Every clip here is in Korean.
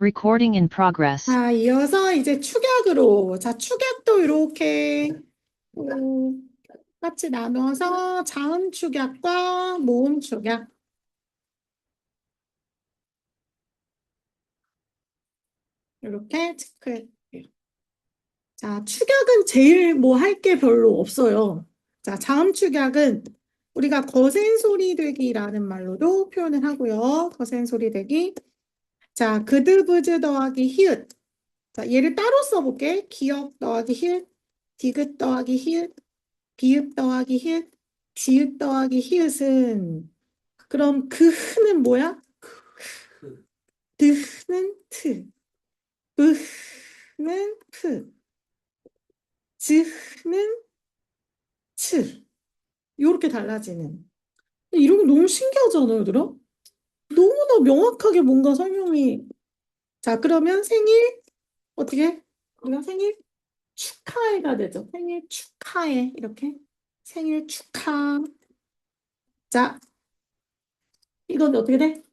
Recording in progress. 자, 이어서 이제 축약으로. 자, 축약도 이렇게 같이 나눠서 자음 축약과 모음 축약. 이렇게 체크해요. 자, 축약은 제일 뭐 할 게 별로 없어요. 자, 자음 축약은 우리가 거센 소리 되기라는 말로도 표현을 하고요. 거센 소리 되기. 자, 그드브즈 더하기 히읗. 자, 얘를 따로 써볼게. 기역 더하기 히읗, 디귿 더하기 히읗, 비읍 더하기 히읗, 지읒 더하기 히읗은 그럼 그 흐는 뭐야? 드는 트, 으는 프, 즈는 츠. 요렇게 달라지는. 이런 거 너무 신기하지 않아요, 얘들아? 너무나 명확하게 뭔가 설명이. 자, 그러면 생일 어떻게? 우리가 생일 축하해가 되죠. 생일 축하해 이렇게 생일 축하. 자, 이건 어떻게 돼?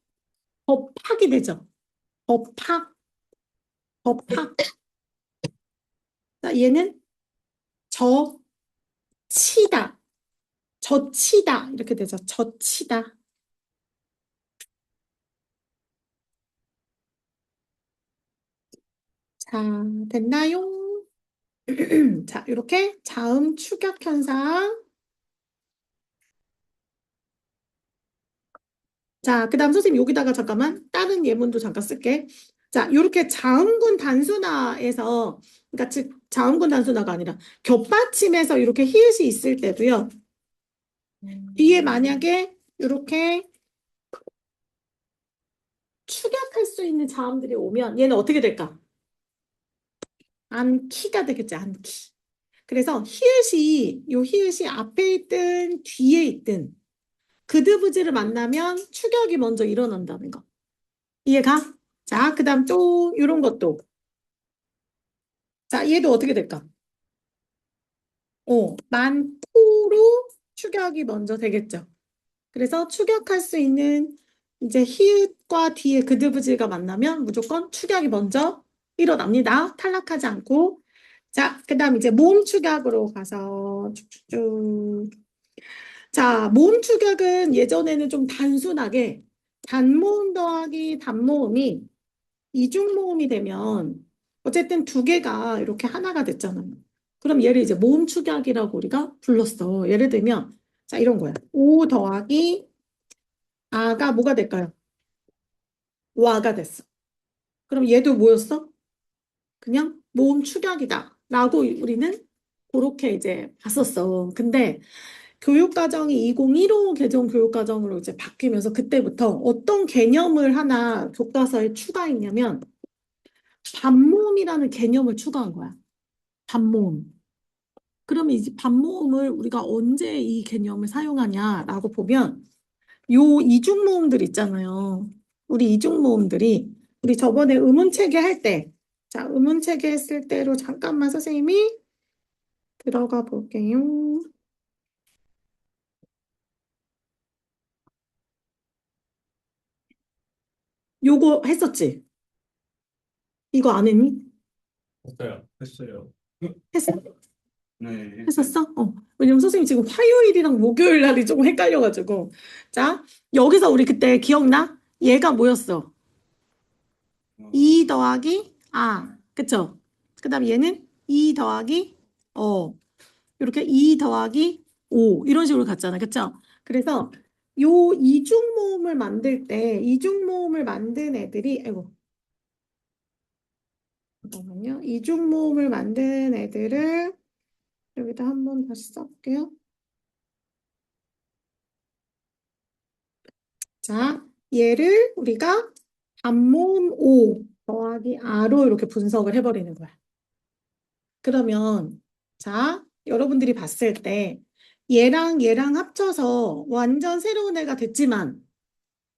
법학이 되죠. 법학, 법학. 자, 얘는 젖히다, 젖히다 이렇게 되죠. 젖히다. 자, 됐나요? 자, 이렇게 자음 축약 현상. 자, 그 다음 선생님 여기다가 잠깐만 다른 예문도 잠깐 쓸게. 자, 이렇게 자음군 단순화에서, 그러니까 즉 자음군 단순화가 아니라 겹받침에서 이렇게 히읗이 있을 때도요. 뒤에 만약에 이렇게 축약할 수 있는 자음들이 오면 얘는 어떻게 될까? 안키가 되겠지, 안키. 그래서 요 히읗이 앞에 있든 뒤에 있든 그드브즈를 만나면 축약이 먼저 일어난다는 거. 이해가? 자, 그 다음 또 이런 것도. 자, 얘도 어떻게 될까? 만토로 축약이 먼저 되겠죠. 그래서 축약할 수 있는 이제 히읗과 뒤에 그드브즈가 만나면 무조건 축약이 먼저 일어납니다. 탈락하지 않고. 자, 그 다음 이제 모음 축약으로 가서 쭉쭉쭉. 자, 모음 축약은 예전에는 좀 단순하게 단모음 더하기 단모음이 이중 모음이 되면 어쨌든 두 개가 이렇게 하나가 됐잖아요. 그럼 얘를 이제 모음 축약이라고 우리가 불렀어. 예를 들면 자, 이런 거야. 오 더하기 아가 뭐가 될까요? 와가 됐어. 그럼 얘도 뭐였어? 그냥 모음 축약이다. 라고 우리는 그렇게 이제 봤었어. 근데 교육과정이 2015 개정 교육과정으로 이제 바뀌면서 그때부터 어떤 개념을 하나 교과서에 추가했냐면 반모음이라는 개념을 추가한 거야. 반모음. 그러면 이제 반모음을 우리가 언제 이 개념을 사용하냐라고 보면 요 이중모음들 있잖아요. 우리 이중모음들이 우리 저번에 의문체계 할 때, 자, 의문체계 했을 때로 잠깐만 선생님이 들어가 볼게요. 요거 했었지? 이거 안 했니? 했어요. 했어요. 했어? 네. 했었어? 왜냐면 선생님 지금 화요일이랑 목요일 날이 조금 헷갈려가지고. 자, 여기서 우리 그때 기억나? 얘가 뭐였어? 2 더하기 그쵸? 그 다음 얘는 2 더하기 이렇게 2 더하기 5 이런 식으로 갔잖아. 그쵸? 그래서 요 이중모음을 만들 때 이중모음을 만든 애들이 아이고 잠깐만요. 이중모음을 만든 애들을 여기다 한번 다시 써볼게요. 자, 얘를 우리가 반모음 5 더하기 아로 이렇게 분석을 해버리는 거야. 그러면 자, 여러분들이 봤을 때 얘랑 얘랑 합쳐서 완전 새로운 애가 됐지만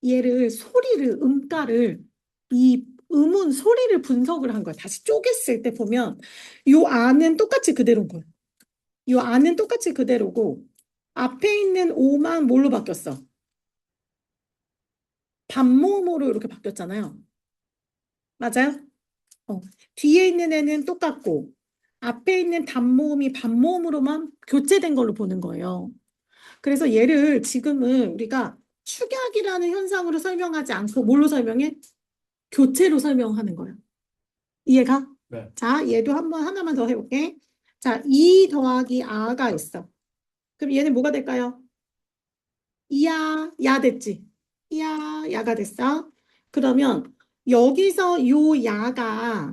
얘를 소리를 음가를 이 음운 소리를 분석을 한 거야. 다시 쪼갰을 때 보면 요 안은 똑같이 그대로인 거야. 요 안은 똑같이 그대로고 앞에 있는 오만 뭘로 바뀌었어? 반모음으로 이렇게 바뀌었잖아요. 맞아요? 어. 뒤에 있는 애는 똑같고 앞에 있는 단모음이 반모음으로만 교체된 걸로 보는 거예요. 그래서 얘를 지금은 우리가 축약이라는 현상으로 설명하지 않고 뭘로 설명해? 교체로 설명하는 거예요. 이해가? 네. 자, 얘도 한번 하나만 더 해볼게. 자, 이 더하기 아가 있어. 그럼 얘는 뭐가 될까요? 이야, 야 됐지? 이야, 야가 됐어. 그러면 여기서 요 야가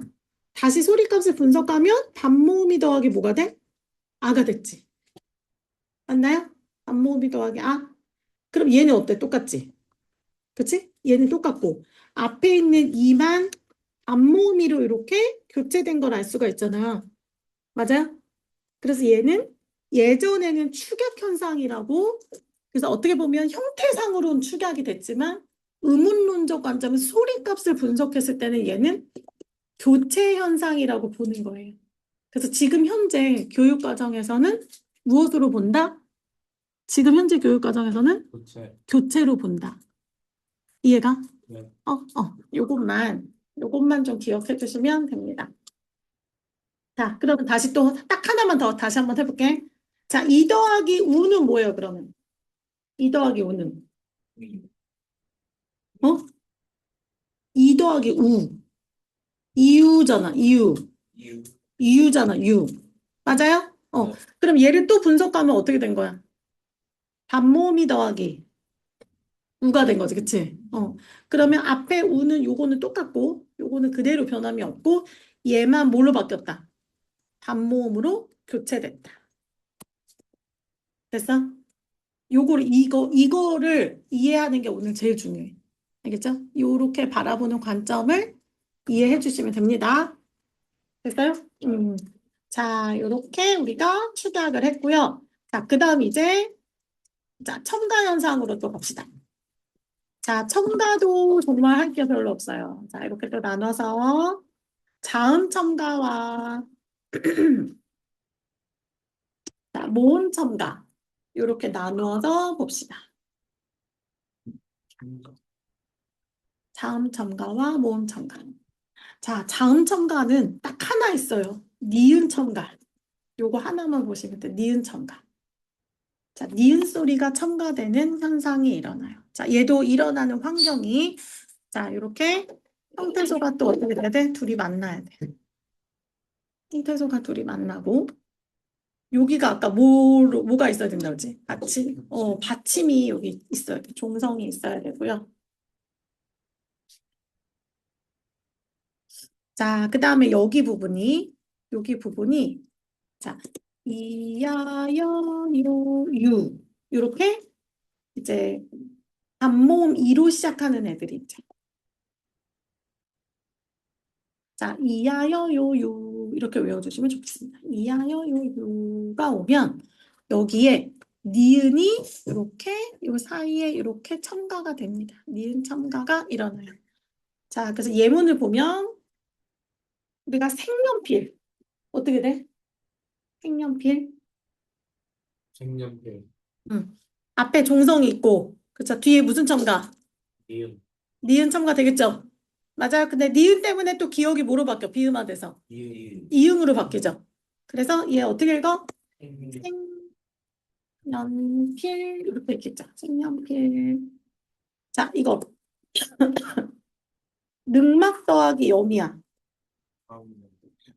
다시 소리값을 분석하면 반모음이 더하기 뭐가 돼? 아가 됐지. 맞나요? 반모음이 더하기 아. 그럼 얘는 어때? 똑같지? 그치? 얘는 똑같고 앞에 있는 이만 앞모음이로 이렇게 교체된 걸 알 수가 있잖아요. 맞아요? 그래서 얘는 예전에는 축약 현상이라고 그래서 어떻게 보면 형태상으로는 축약이 됐지만 의문론적 관점은 소리값을 분석했을 때는 얘는 교체 현상이라고 보는 거예요. 그래서 지금 현재 교육 과정에서는 무엇으로 본다? 지금 현재 교육 과정에서는 교체. 교체로 본다. 이해가? 네. 요것만 좀 기억해 주시면 됩니다. 자, 그러면 다시 또 딱 하나만 더 다시 한번 해볼게. 자, 2 더하기 우는 뭐예요, 그러면? 2 더하기 우는? 어? 2 더하기 우. 이유잖아, 이유. 이유. 이유잖아, 유. 맞아요? 네. 그럼 얘를 또 분석하면 어떻게 된 거야? 반모음이 더하기 우가 된 거지, 그치? 그러면 앞에 우는 요거는 똑같고, 요거는 그대로 변함이 없고, 얘만 뭘로 바뀌었다? 반모음으로 교체됐다. 됐어? 이거를 이해하는 게 오늘 제일 중요해. 알겠죠? 요렇게 바라보는 관점을 이해해 주시면 됩니다. 됐어요? 자, 요렇게 우리가 축약을 했고요. 자, 그 다음 이제, 자, 첨가 현상으로 또 갑시다. 자, 첨가도 정말 할 게 별로 없어요. 자, 이렇게 또 나눠서 자음 첨가와 자, 모음 첨가. 요렇게 나누어서 봅시다. 자음 첨가와 모음 첨가. 자, 자음 첨가는 딱 하나 있어요. 니은 첨가. 요거 하나만 보시면 돼. 니은 첨가. 자, 니은 소리가 첨가되는 현상이 일어나요. 자, 얘도 일어나는 환경이 자, 이렇게 형태소가 또 어떻게 돼야 돼? 둘이 만나야 돼. 형태소가 둘이 만나고 여기가 아까 뭐가 있어야 된다 그러지? 받침? 받침이 여기 있어야 돼. 종성이 있어야 되고요. 자, 그 다음에 여기 부분이 자, 이야여유 이렇게 이제 단모음 이로 시작하는 애들이 있죠. 자, 이야여요유 이렇게 외워주시면 좋겠습니다. 이야여요유가 오면 여기에 니은이 이렇게 요 사이에 이렇게 첨가가 됩니다. 니은 첨가가 일어나요. 자, 그래서 예문을 보면 우리가 색연필 어떻게 돼? 색연필 색연필. 앞에 종성이 있고 그쵸? 뒤에 무슨 첨가? 이음. 니은 첨가 되겠죠? 맞아요. 근데 니은 때문에 또 기억이 뭐로 바뀌어? 비음화돼서 이음. 이음으로 바뀌죠. 그래서 얘 어떻게 읽어? 색연필. 색연필 이렇게 있겠죠. 색연필. 자, 이거 능막 더하기 염이야.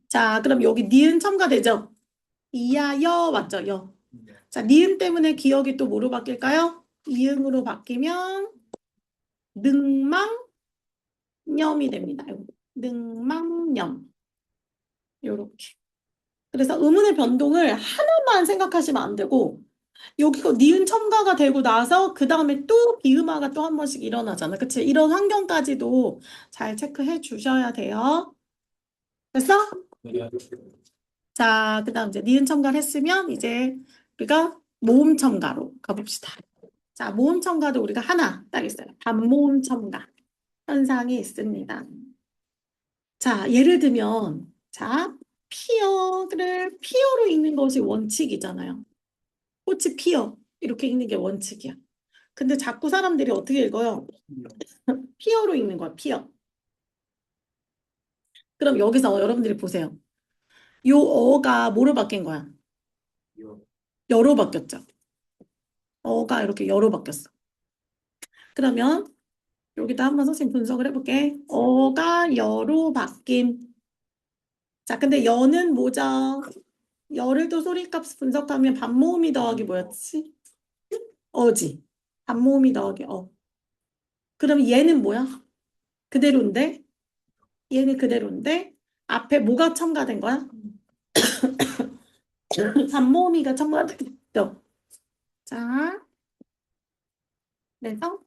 자, 그럼 여기 니은 첨가되죠? 이야, 여 맞죠? 여. 자, 니은 때문에 기억이 또 뭐로 바뀔까요? 이응으로 바뀌면 능망염이 됩니다. 능망염. 요렇게. 그래서 의문의 변동을 하나만 생각하시면 안 되고 여기가 니은 첨가가 되고 나서 그 다음에 또 비음화가 또 한 번씩 일어나잖아. 그치? 이런 환경까지도 잘 체크해 주셔야 돼요. 됐어? 네. 자, 그 다음 이제 니은 첨가를 했으면 이제 우리가 모음 첨가로 가봅시다. 자, 모음 첨가도 우리가 하나 딱 있어요. 반모음 첨가 현상이 있습니다. 자, 예를 들면 자, 피어로 읽는 것이 원칙이잖아요. 꽃이 피어 이렇게 읽는 게 원칙이야. 근데 자꾸 사람들이 어떻게 읽어요? 피어로 읽는 거야, 피어. 그럼 여기서 여러분들이 보세요. 요 어가 뭐로 바뀐 거야? 요. 여로 바뀌었죠. 어가 이렇게 여로 바뀌었어. 그러면 여기다 한번 선생님 분석을 해볼게. 어가 여로 바뀐. 자, 근데 여는 뭐죠? 여를 또 소리값 분석하면 반모음이 더하기 뭐였지? 어지. 반모음이 더하기 어. 그럼 얘는 뭐야? 그대로인데? 얘는 그대로인데? 앞에 뭐가 첨가된 거야? 반모음이가 첨가됐죠. 자, 그래서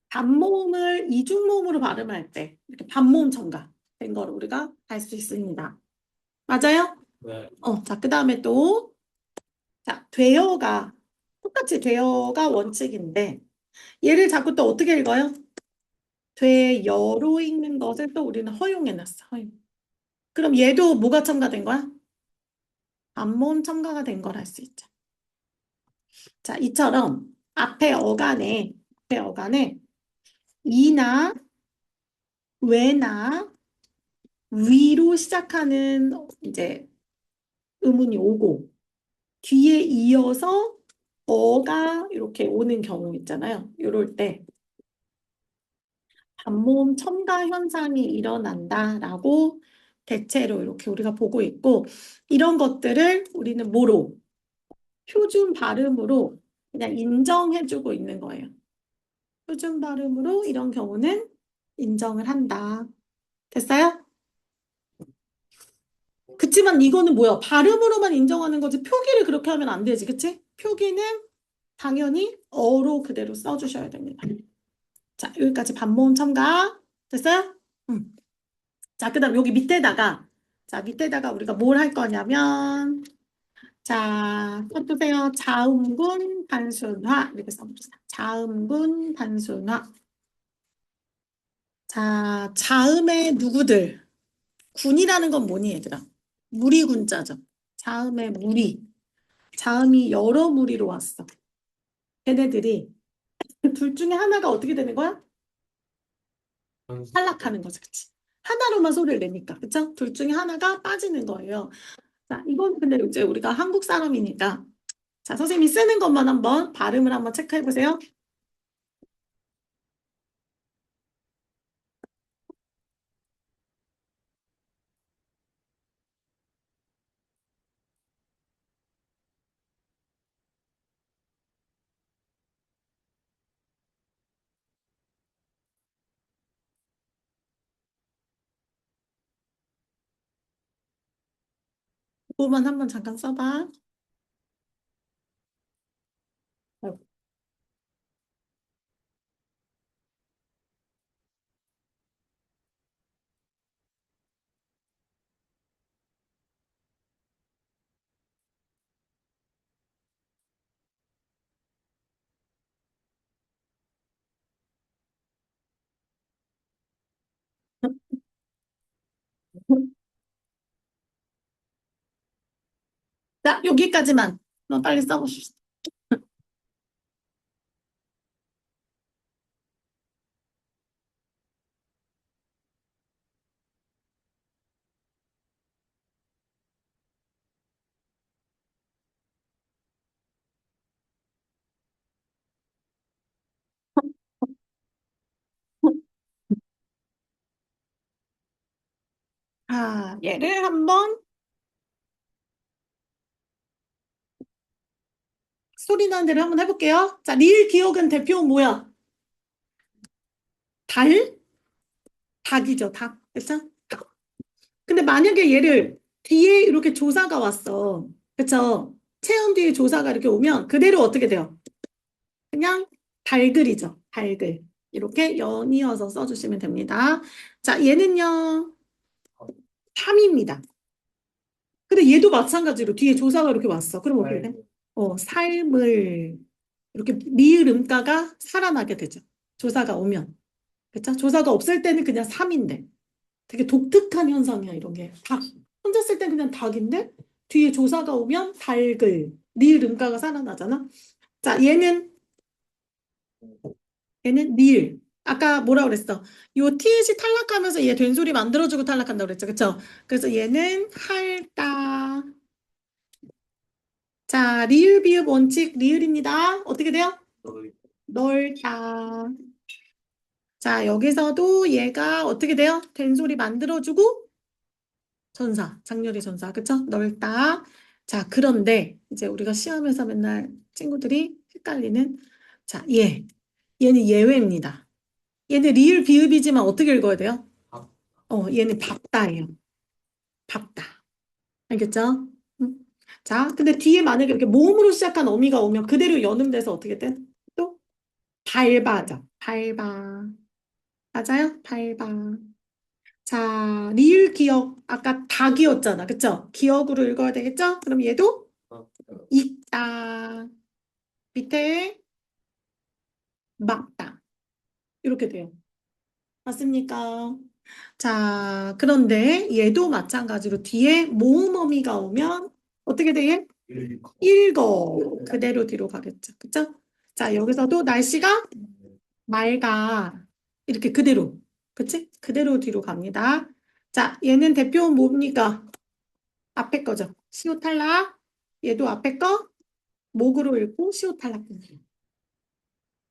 반모음을 이중모음으로 발음할 때 이렇게 반모음 첨가된 거를 우리가 알 수 있습니다. 맞아요? 네. 자, 그 다음에 또, 자, 되어가, 똑같이 되어가 원칙인데, 얘를 자꾸 또 어떻게 읽어요? 되여로 읽는 것을 또 우리는 허용해놨어, 허용. 그럼 얘도 뭐가 첨가된 거야? 반모음 첨가가 된 걸 알 수 있죠. 자, 이처럼 앞에 어간에 이나 왜나 위로 시작하는 이제 의문이 오고 뒤에 이어서 어가 이렇게 오는 경우 있잖아요. 이럴 때 반모음 첨가 현상이 일어난다라고 대체로 이렇게 우리가 보고 있고 이런 것들을 우리는 뭐로? 표준 발음으로 그냥 인정해주고 있는 거예요. 표준 발음으로 이런 경우는 인정을 한다. 됐어요? 그치만 이거는 뭐야? 발음으로만 인정하는 거지 표기를 그렇게 하면 안 되지. 그치? 표기는 당연히 어로 그대로 써주셔야 됩니다. 자, 여기까지 반모음 첨가. 됐어요? 자, 그 다음 여기 밑에다가 우리가 뭘 할 거냐면, 자, 써주세요. 자음군 단순화. 이렇게 써봅시다. 자음군 단순화. 자, 자음의 누구들? 군이라는 건 뭐니, 얘들아? 무리군자죠. 자음의 무리. 자음이 여러 무리로 왔어. 걔네들이 둘 중에 하나가 어떻게 되는 거야? 탈락하는 거죠. 그치? 하나로만 소리를 내니까. 그쵸? 둘 중에 하나가 빠지는 거예요. 자, 이건 근데 이제 우리가 한국 사람이니까. 자, 선생님이 쓰는 것만 한번 발음을 한번 체크해 보세요. 그거만 한번 잠깐 써봐. 자, 여기까지만. 그럼 빨리 써보시죠. 자, 얘를 한번 소리 나는 대로 한번 해볼게요. 자, 리을 기억은 대표 뭐야? 달? 닭이죠, 닭. 그쵸? 닭. 근데 만약에 얘를 뒤에 이렇게 조사가 왔어. 그쵸? 체온 뒤에 조사가 이렇게 오면 그대로 어떻게 돼요? 그냥 달글이죠. 달글. 이렇게 연이어서 써주시면 됩니다. 자, 얘는요. 3입니다. 근데 얘도 마찬가지로 뒤에 조사가 이렇게 왔어. 그럼 어떻게 돼? 삶을 이렇게 리을 음가가 살아나게 되죠. 조사가 오면. 그쵸? 조사가 없을 때는 그냥 3인데. 되게 독특한 현상이야, 이런 게. 닭. 혼자 쓸 땐 그냥 닭인데 뒤에 조사가 오면 달글. 리을 음가가 살아나잖아. 자, 얘는 리을. 아까 뭐라 그랬어? 요 티읕이 탈락하면서 얘 된소리 만들어주고 탈락한다고 그랬죠. 그쵸? 그래서 얘는 할다. 자, 리을, 비읍, 원칙, 리을입니다. 어떻게 돼요? 넓다. 자, 여기서도 얘가 어떻게 돼요? 된소리 만들어주고 전사, 장렬히 전사. 그쵸? 넓다. 자, 그런데 이제 우리가 시험에서 맨날 친구들이 헷갈리는 자, 얘는 예외입니다. 얘는 리을, 비읍이지만 어떻게 읽어야 돼요? 얘는 밥다예요. 밥다. 알겠죠? 음. 자, 근데 뒤에 만약에 이렇게 모음으로 시작한 어미가 오면 그대로 연음돼서 어떻게 돼? 또 밟아죠. 밟아. 맞아요? 밟아. 자, 리을 기억. 아까 다 기었잖아. 그쵸? 기억으로 읽어야 되겠죠? 그럼 얘도 있다. 밑에 맞다. 이렇게 돼요. 맞습니까? 자, 그런데 얘도 마찬가지로 뒤에 모음 어미가 오면 어떻게 돼? 얘? 읽어. 그대로 뒤로 가겠죠. 그쵸? 자, 여기서도 날씨가 맑아. 이렇게 그대로. 그치? 그대로 뒤로 갑니다. 자, 얘는 대표 뭡니까? 앞에 거죠. 시옷 탈락. 얘도 앞에 거 목으로 읽고 시옷 탈락.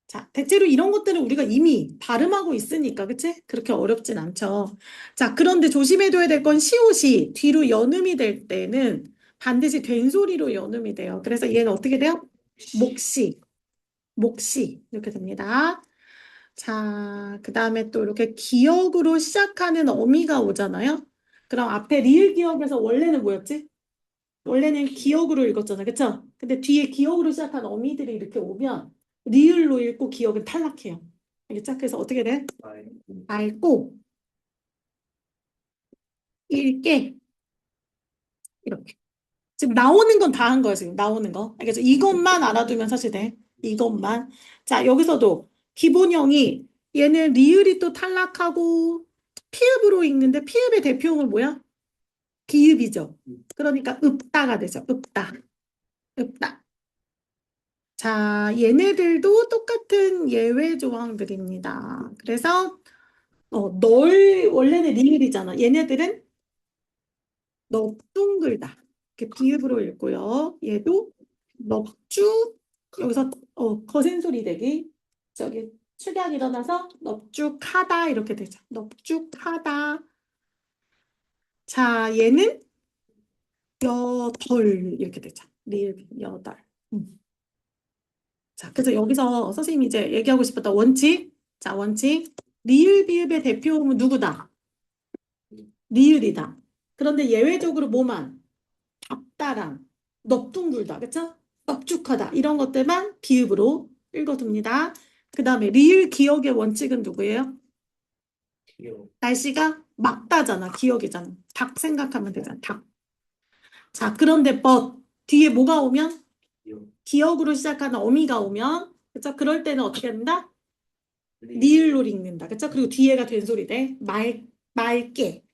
자, 대체로 이런 것들은 우리가 이미 발음하고 있으니까, 그치? 그렇게 어렵진 않죠. 자, 그런데 조심해둬야 될 건 시옷이 뒤로 연음이 될 때는 반드시 된소리로 연음이 돼요. 그래서 얘는 어떻게 돼요? 목시, 목시. 이렇게 됩니다. 자, 그 다음에 또 이렇게 기억으로 시작하는 어미가 오잖아요. 그럼 앞에 리을 기억에서 원래는 뭐였지? 원래는 기억으로 읽었잖아. 그쵸? 근데 뒤에 기억으로 시작한 어미들이 이렇게 오면 리을로 읽고 기억은 탈락해요. 알겠죠? 그래서 어떻게 돼? 맑고 읽게 이렇게. 지금 나오는 건 다 한 거야, 지금 나오는 거. 알겠죠? 이것만 알아두면 사실 돼. 이것만. 자, 여기서도 기본형이 얘는 리을이 또 탈락하고 피읍으로 읽는데 피읍의 대표형은 뭐야? 기읍이죠. 그러니까 읍다가 되죠. 읍다. 읍다. 자, 얘네들도 똑같은 예외 조항들입니다. 그래서 원래는 리을이잖아. 얘네들은 넙둥글다. 이렇게 비읍으로 읽고요. 얘도 넙죽 여기서 거센 소리 되기. 저기 축약 일어나서 넙죽하다 이렇게 되죠. 넙죽하다. 자, 얘는 여덜 이렇게 되죠. 리을 여덜. 음. 자, 그래서 여기서 선생님이 이제 얘기하고 싶었던 원칙. 자, 원칙. 리을 비읍의 대표음은 누구다? 리을이다. 그런데 예외적으로 뭐만? 답다랑 넙둥글다. 그쵸? 넙죽하다. 이런 것들만 비읍으로 읽어둡니다. 그 다음에 리을 기억의 원칙은 누구예요? 날씨가 막다잖아. 기억이잖아. 닭 생각하면 되잖아. 닭. 자, 그런데 뒤에 뭐가 오면? 기억으로 시작하는 어미가 오면 그쵸? 그럴 때는 어떻게 된다? 리을로 읽는다. 그쵸? 그리고 뒤에가 된소리 돼. 맑게,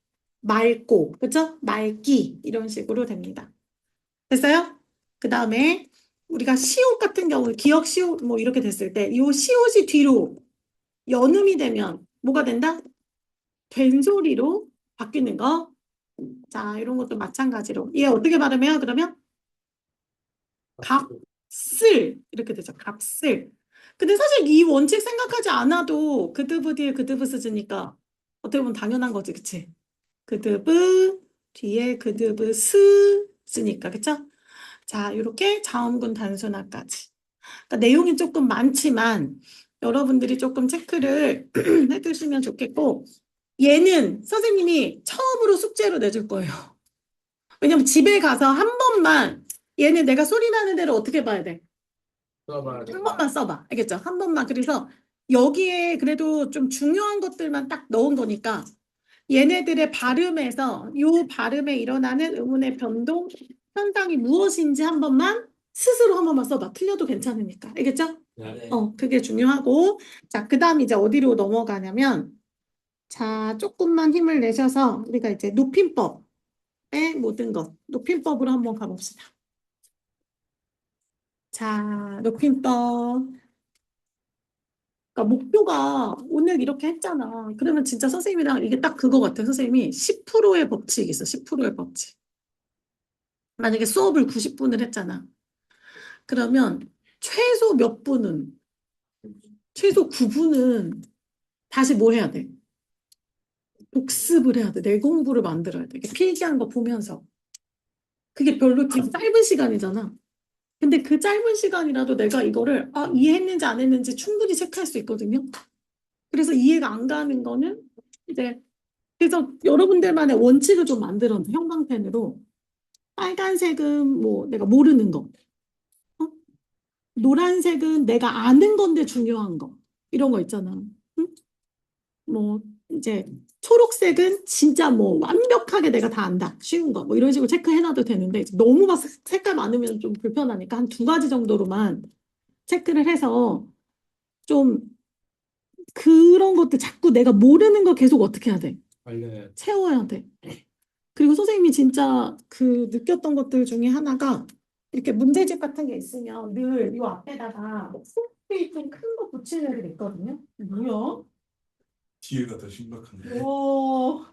맑고, 그쵸? 맑기. 이런 식으로 됩니다. 됐어요? 그 다음에 우리가 시옷 같은 경우, 기억 시옷 뭐 이렇게 됐을 때, 이 시옷이 뒤로 연음이 되면 뭐가 된다? 된소리로 바뀌는 거. 자, 이런 것도 마찬가지로. 얘 어떻게 발음해요? 그러면? 값을. 이렇게 되죠. 값을. 근데 사실 이 원칙 생각하지 않아도 그드브 뒤에 그드브 쓰니까 어떻게 보면 당연한 거지, 그치? 그드브 뒤에 그드브 스 쓰니까, 그쵸? 자, 이렇게 자음군 단순화까지. 그러니까 내용이 조금 많지만 여러분들이 조금 체크를 해두시면 좋겠고 얘는 선생님이 처음으로 숙제로 내줄 거예요. 왜냐면 집에 가서 한 번만 얘는 내가 소리 나는 대로 어떻게 봐야 돼? 한 번만 써봐. 알겠죠? 한 번만. 그래서 여기에 그래도 좀 중요한 것들만 딱 넣은 거니까 얘네들의 발음에서 요 발음에 일어나는 음운의 변동 현상이 무엇인지 한 번만 스스로 한 번만 써봐. 틀려도 괜찮으니까. 알겠죠? 네. 그게 중요하고. 자, 그 다음 이제 어디로 넘어가냐면, 자, 조금만 힘을 내셔서 우리가 이제 높임법의 모든 것, 높임법으로 한번 가봅시다. 자, 높임법. 그러니까 목표가 오늘 이렇게 했잖아. 그러면 진짜 선생님이랑 이게 딱 그거 같아. 선생님이 10%의 법칙이 있어. 10%의 법칙. 만약에 수업을 90분을 했잖아. 그러면 최소 몇 분은, 최소 9분은 다시 뭐 해야 돼? 복습을 해야 돼. 내 공부를 만들어야 돼. 이렇게 필기한 거 보면서. 그게 별로 되게 짧은 시간이잖아. 근데 그 짧은 시간이라도 내가 이거를 이해했는지 안 했는지 충분히 체크할 수 있거든요. 그래서 이해가 안 가는 거는 이제 그래서 여러분들만의 원칙을 좀 만들었는데 형광펜으로 빨간색은 뭐 내가 모르는 거, 어? 노란색은 내가 아는 건데 중요한 거 이런 거 있잖아. 응? 뭐 이제 초록색은 진짜 뭐 완벽하게 내가 다 안다 쉬운 거 뭐 이런 식으로 체크해놔도 되는데 이제 너무 막 색깔 많으면 좀 불편하니까 한 두 가지 정도로만 체크를 해서 좀 그런 것들 자꾸 내가 모르는 거 계속 어떻게 해야 돼? 알려야 돼. 채워야 돼. 그리고 선생님이 진짜 그 느꼈던 것들 중에 하나가 이렇게 문제집 같은 게 있으면 늘 이 앞에다가 포스트잇 좀 큰 거 붙이는 애들 있거든요. 뭐야? 뒤에가 더 심각한데. 와.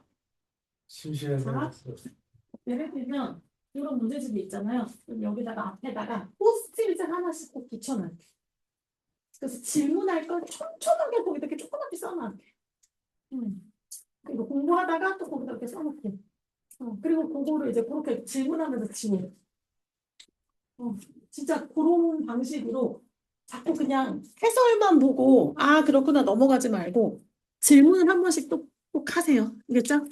심심해서 자, 예를 들면 이런 문제집이 있잖아요. 그럼 여기다가 앞에다가 포스트잇을 하나씩 꼭 붙여놔요. 그래서 질문할 걸 촘촘하게 거기다 이렇게 조그맣게 써놔요. 그리고 공부하다가 또 거기다 이렇게 써놓고. 그리고 그거를 이제 그렇게 질문하면서 지워. 어, 진짜 그런 방식으로 자꾸 그냥 해설만 보고, 그렇구나 넘어가지 말고 질문을 한 번씩 꼭 하세요. 알겠죠?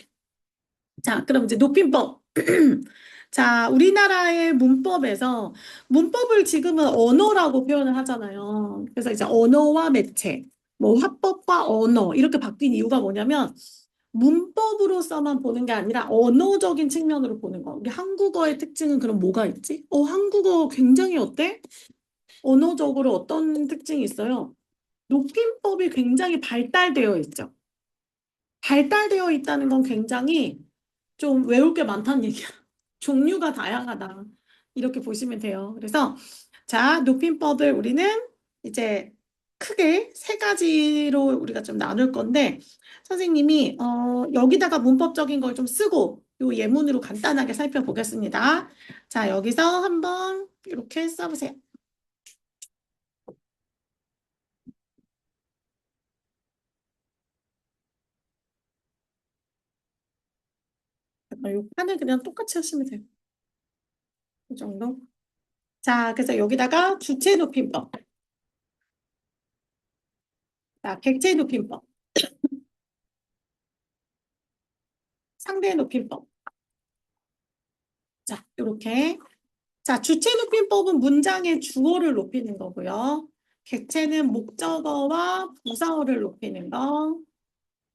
자, 그럼 이제 높임법. 자, 우리나라의 문법에서 문법을 지금은 언어라고 표현을 하잖아요. 그래서 이제 언어와 매체, 뭐 화법과 언어 이렇게 바뀐 이유가 뭐냐면 문법으로서만 보는 게 아니라 언어적인 측면으로 보는 거. 우리 한국어의 특징은 그럼 뭐가 있지? 한국어 굉장히 어때? 언어적으로 어떤 특징이 있어요? 높임법이 굉장히 발달되어 있죠. 발달되어 있다는 건 굉장히 좀 외울 게 많다는 얘기야. 종류가 다양하다. 이렇게 보시면 돼요. 그래서 자, 높임법을 우리는 이제 크게 세 가지로 우리가 좀 나눌 건데 선생님이 여기다가 문법적인 걸 좀 쓰고 요 예문으로 간단하게 살펴보겠습니다. 자, 여기서 한번 이렇게 써보세요. 요 판을 그냥 똑같이 하시면 돼요. 이 정도. 자, 그래서 여기다가 주체 높임법. 자, 객체 높임법. 상대 높임법. 자, 이렇게. 자, 주체 높임법은 문장의 주어를 높이는 거고요. 객체는 목적어와 부사어를 높이는 거.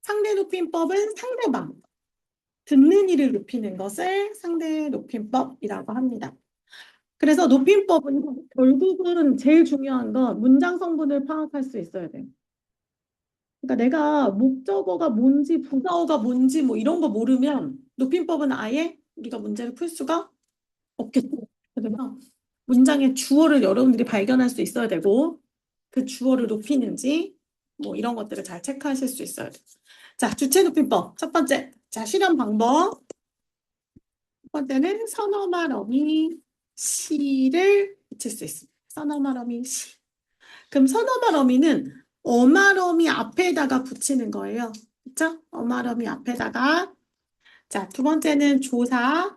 상대 높임법은 상대방, 듣는 이를 높이는 것을 상대 높임법이라고 합니다. 그래서 높임법은 결국은 제일 중요한 건 문장 성분을 파악할 수 있어야 돼요. 그러니까 내가 목적어가 뭔지 부사어가 뭔지 뭐 이런 거 모르면 높임법은 아예 우리가 문제를 풀 수가 없겠죠. 그래서 문장의 주어를 여러분들이 발견할 수 있어야 되고 그 주어를 높이는지 뭐 이런 것들을 잘 체크하실 수 있어야 돼요. 자, 주체 높임법 첫 번째. 자, 실험 방법. 첫 번째는 선어말 어미 시를 붙일 수 있습니다. 선어말 어미 시. 그럼 선어말 어미는 어말 어미 앞에다가 붙이는 거예요. 그렇죠? 어말 어미 앞에다가. 자, 두 번째는 조사.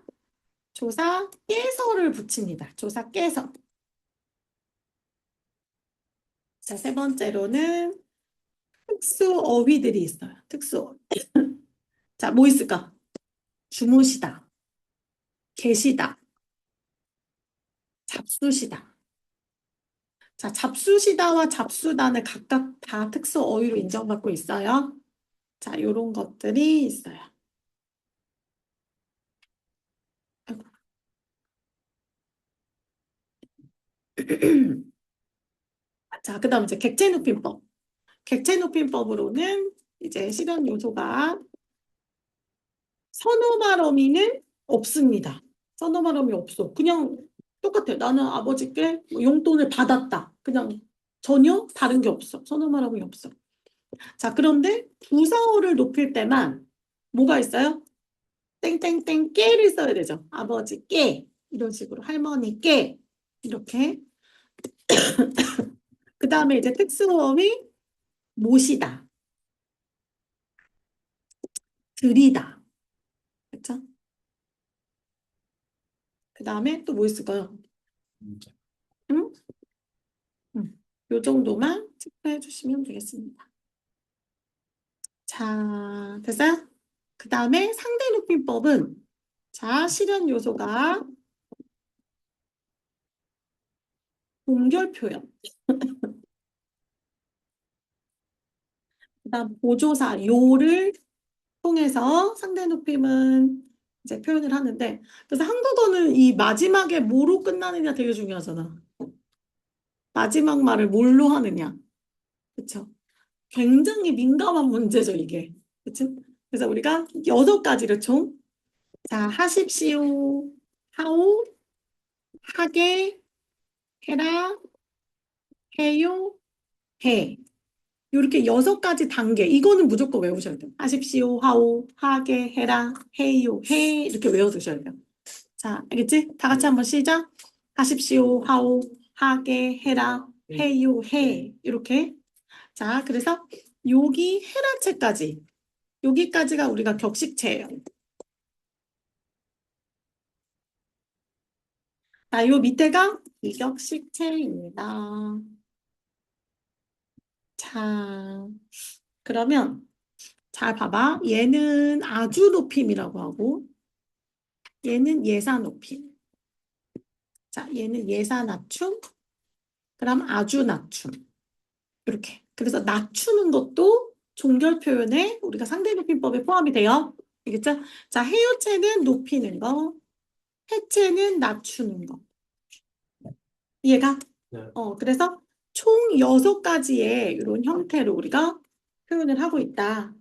조사 깨서를 붙입니다. 조사 깨서. 자, 세 번째로는 특수 어휘들이 있어요. 특수 어휘. 자, 뭐 있을까? 주무시다, 계시다, 잡수시다. 자, 잡수시다와 잡수다는 각각 다 특수 어휘로 인정받고 있어요. 자, 요런 것들이 있어요. 자, 그 다음 이제 객체 높임법. 객체 높임법으로는 이제 실현 요소가 선어 말어미는 없습니다. 선어 말어미 없어. 그냥 똑같아. 나는 아버지께 뭐 용돈을 받았다. 그냥 전혀 다른 게 없어. 선어 말함이 없어. 자, 그런데 부사어를 높일 때만 뭐가 있어요? 땡땡땡 깨를 써야 되죠. 아버지 깨. 이런 식으로 할머니 깨. 이렇게. 그 다음에 이제 특수어휘 모시다. 드리다. 그렇죠? 그 다음에 또 뭐 있을까요? 문자. 응? 요 정도만 체크해 주시면 되겠습니다. 자, 됐어요? 그 다음에 상대 높임법은 자, 실현 요소가 동결 표현. 그 다음 보조사 요를 통해서 상대 높임은 이제 표현을 하는데 그래서 한국어는 이 마지막에 뭐로 끝나느냐 되게 중요하잖아. 마지막 말을 뭘로 하느냐. 그쵸? 굉장히 민감한 문제죠, 이게. 그쵸? 그래서 우리가 6가지를 총. 자, 하십시오, 하오, 하게, 해라, 해요, 해. 이렇게 6가지 단계. 이거는 무조건 외우셔야 돼요. 하십시오, 하오, 하게, 해라, 해요, 해. 이렇게 외워두셔야 돼요. 자, 알겠지? 다 같이 한번 시작. 하십시오, 하오, 하게, 해라, 해요, 해. 이렇게. 자, 그래서 여기 해라체까지. 여기까지가 우리가 격식체예요. 자, 요 밑에가 비격식체입니다. 자, 그러면 잘 봐봐. 얘는 아주 높임이라고 하고 얘는 예사 높임. 자, 얘는 예사 낮춤. 그럼 아주 낮춤. 이렇게. 그래서 낮추는 것도 종결 표현에 우리가 상대 높임법에 포함이 돼요. 알겠죠? 자, 해요체는 높이는 거, 해체는 낮추는 거. 이해가? 네. 그래서 총 6가지의 이런 형태로 우리가 표현을 하고 있다.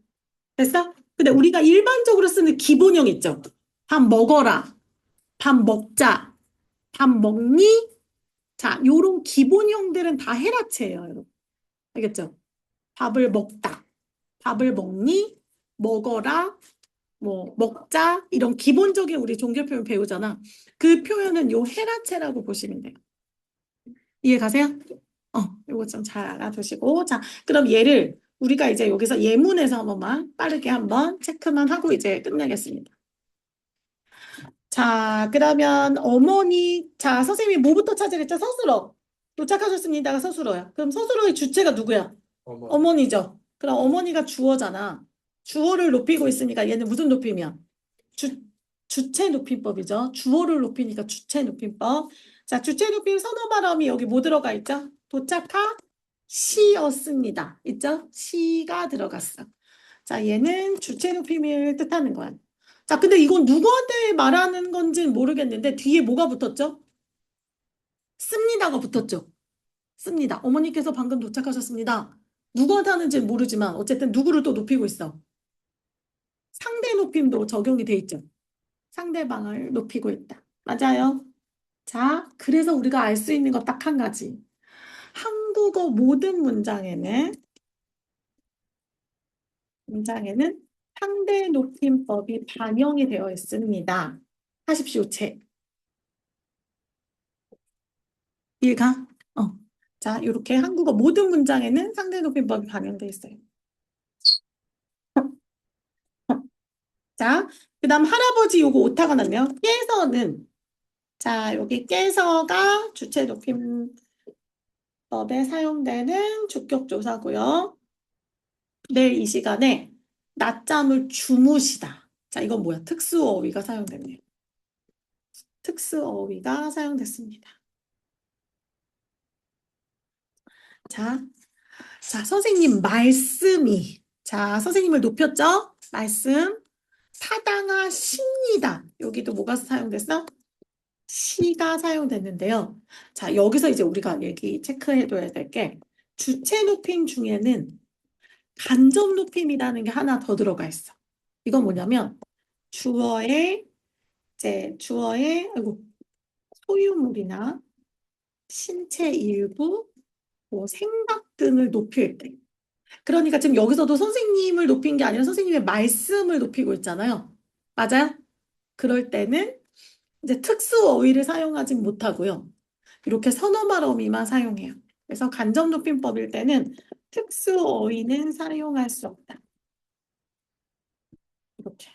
됐어? 근데 우리가 일반적으로 쓰는 기본형 있죠? 밥 먹어라. 밥 먹자. 밥 먹니? 자, 요런 기본형들은 다 해라체예요, 여러분. 알겠죠? 밥을 먹다. 밥을 먹니? 먹어라. 뭐 먹자. 이런 기본적인 우리 종교 표현 배우잖아. 그 표현은 요 해라체라고 보시면 돼요. 이해 가세요? 요거 좀 잘 알아두시고. 자, 그럼 얘를 우리가 이제 여기서 예문에서 한 번만 빠르게 한번 체크만 하고 이제 끝내겠습니다. 자, 그러면 어머니, 자, 선생님이 뭐부터 찾으랬죠? 서술어. 도착하셨습니다가 서술어야. 그럼 서술어의 주체가 누구야? 어머니죠. 그럼 어머니가 주어잖아. 주어를 높이고 있으니까 얘는 무슨 높임이야? 주체 높임법이죠. 주어를 높이니까 주체 높임법. 자, 주체 높임 선어 발음이 여기 뭐 들어가 있죠? 도착하시었습니다. 있죠? 시가 들어갔어. 자, 얘는 주체 높임을 뜻하는 거야. 자, 근데 이건 누구한테 말하는 건지는 모르겠는데 뒤에 뭐가 붙었죠? 씁니다가 붙었죠. 씁니다. 어머니께서 방금 도착하셨습니다. 누구한테 하는지는 모르지만 어쨌든 누구를 또 높이고 있어. 상대 높임도 적용이 돼 있죠. 상대방을 높이고 있다. 맞아요. 자, 그래서 우리가 알 수 있는 거 딱 한 가지. 한국어 모든 문장에는 상대 높임법이 반영이 되어 있습니다. 하십시오, 책. 일가? 자, 이렇게 한국어 모든 문장에는 상대 높임법이 반영되어 있어요. 자, 그 다음 할아버지 요거 오타가 났네요. 깨서는 자, 여기 깨서가 주체 높임법에 사용되는 주격조사고요. 내일 이 시간에 낮잠을 주무시다. 자, 이건 뭐야? 특수어휘가 사용됐네요. 특수어휘가 사용됐습니다. 자, 선생님 말씀이 자, 선생님을 높였죠? 말씀 타당하십니다. 여기도 뭐가 사용됐어? 시가 사용됐는데요. 자, 여기서 이제 우리가 얘기 체크해둬야 될 게 주체 높임 중에는 간접 높임이라는 게 하나 더 들어가 있어. 이건 뭐냐면 주어의 아이고, 소유물이나 신체 일부 뭐 생각 등을 높일 때. 그러니까 지금 여기서도 선생님을 높인 게 아니라 선생님의 말씀을 높이고 있잖아요. 맞아요? 그럴 때는 이제 특수 어휘를 사용하진 못하고요. 이렇게 선어말 어미만 사용해요. 그래서 간접 높임법일 때는 특수 어휘는 사용할 수 없다. 이렇게.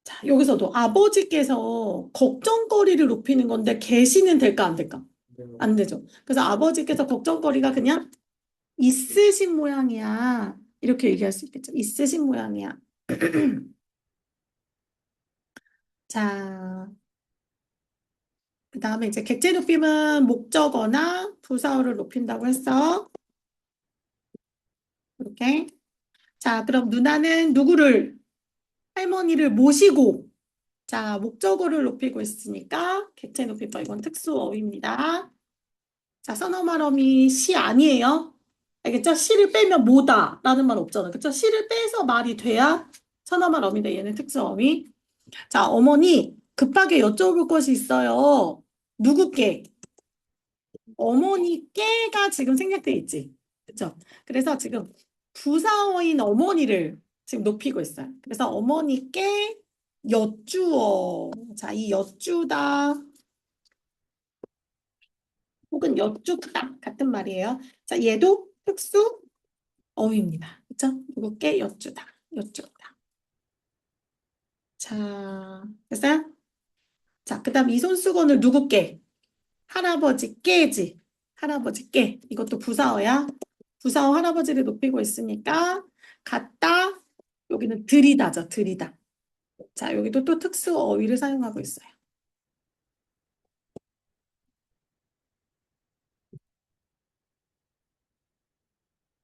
자, 여기서도 아버지께서 걱정거리를 높이는 건데 계시는 될까 안 될까? 안 되죠. 그래서 아버지께서 걱정거리가 그냥 있으신 모양이야. 이렇게 얘기할 수 있겠죠. 있으신 모양이야. 자, 그 다음에 이제 객체 높임은 목적어나 부사어를 높인다고 했어. 이렇게. 자, 그럼 누나는 누구를? 할머니를 모시고. 자, 목적어를 높이고 있으니까 객체 높임법 이건 특수어휘입니다. 자, 선어말어미 시 아니에요. 알겠죠? 시를 빼면 뭐다 라는 말 없잖아. 그쵸? 시를 빼서 말이 돼야 선어말어미인데 얘는 특수어휘. 자, 어머니 급하게 여쭤볼 것이 있어요. 누구께? 어머니께가 지금 생략돼 있지. 그쵸? 그래서 지금 부사어인 어머니를 지금 높이고 있어요. 그래서 어머니께 여쭈어. 자, 이 여쭈다 혹은 여쭈다 같은 말이에요. 자, 얘도 특수 어휘입니다. 그쵸? 누구께 여쭈다. 여쭈다. 자, 됐어요? 자, 그 다음 이손수건을 누구께? 할아버지께지. 할아버지께. 이것도 부사어야. 부사어 할아버지를 높이고 있으니까 갖다. 여기는 들이다죠. 들이다. 자, 여기도 또 특수 어휘를 사용하고 있어요.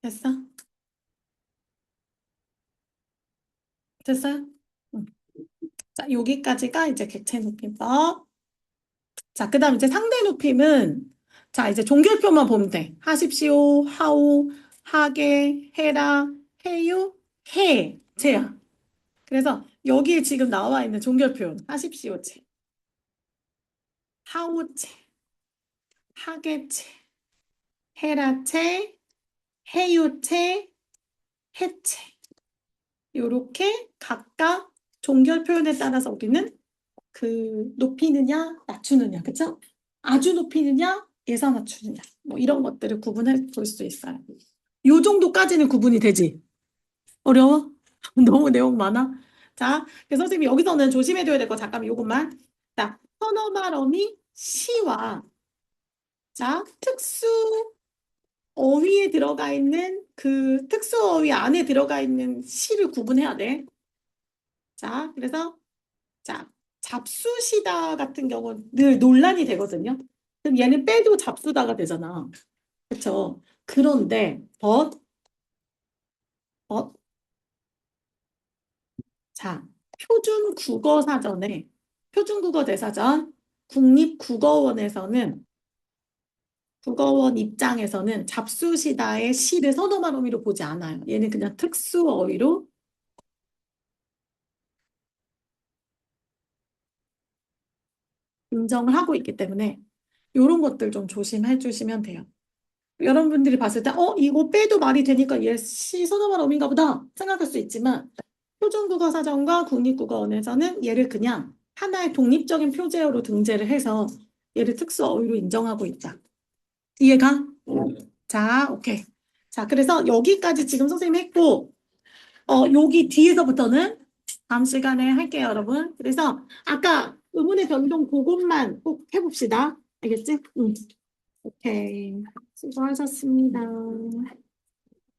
됐어? 됐어요? 응. 자, 여기까지가 이제 객체 높임법. 자, 그 다음 이제 상대 높임은 자, 이제 종결표만 보면 돼. 하십시오, 하오, 하게, 해라, 해요, 해, 제야. 그래서 여기에 지금 나와 있는 종결표 하십시오체, 하오체, 하게체, 해라체, 해요체, 해체. 요렇게 각각 종결 표현에 따라서 우리는 그 높이느냐 낮추느냐 그쵸? 아주 높이느냐 예사 낮추느냐 뭐 이런 것들을 구분해 볼 수 있어요. 요 정도까지는 구분이 되지? 어려워? 너무 내용 많아? 자, 그래서 선생님이 여기서는 조심해둬야 될 거 잠깐 요것만. 자, 선어말어미 시와 자, 특수 어휘에 들어가 있는 그 특수 어휘 안에 들어가 있는 시를 구분해야 돼. 자, 그래서 자, 잡수시다 같은 경우는 늘 논란이 되거든요. 그럼 얘는 빼도 잡수다가 되잖아. 그렇죠? 그런데 but 자, 표준국어 대사전 국립국어원에서는 국어원 입장에서는 잡수시다의 시를 선어말 어휘로 보지 않아요. 얘는 그냥 특수 어휘로 인정을 하고 있기 때문에 이런 것들 좀 조심해 주시면 돼요. 여러분들이 봤을 때, 이거 빼도 말이 되니까 얘 시 선어말 어휘인가 보다 생각할 수 있지만 표준국어사전과 국립국어원에서는 얘를 그냥 하나의 독립적인 표제어로 등재를 해서 얘를 특수 어휘로 인정하고 있다. 이해가? 자, 오케이. 자, 그래서 여기까지 지금 선생님 했고, 여기 뒤에서부터는 다음 시간에 할게요, 여러분. 그래서 아까 의문의 변동 그것만 꼭 해봅시다. 알겠지? 응. 오케이. 수고하셨습니다.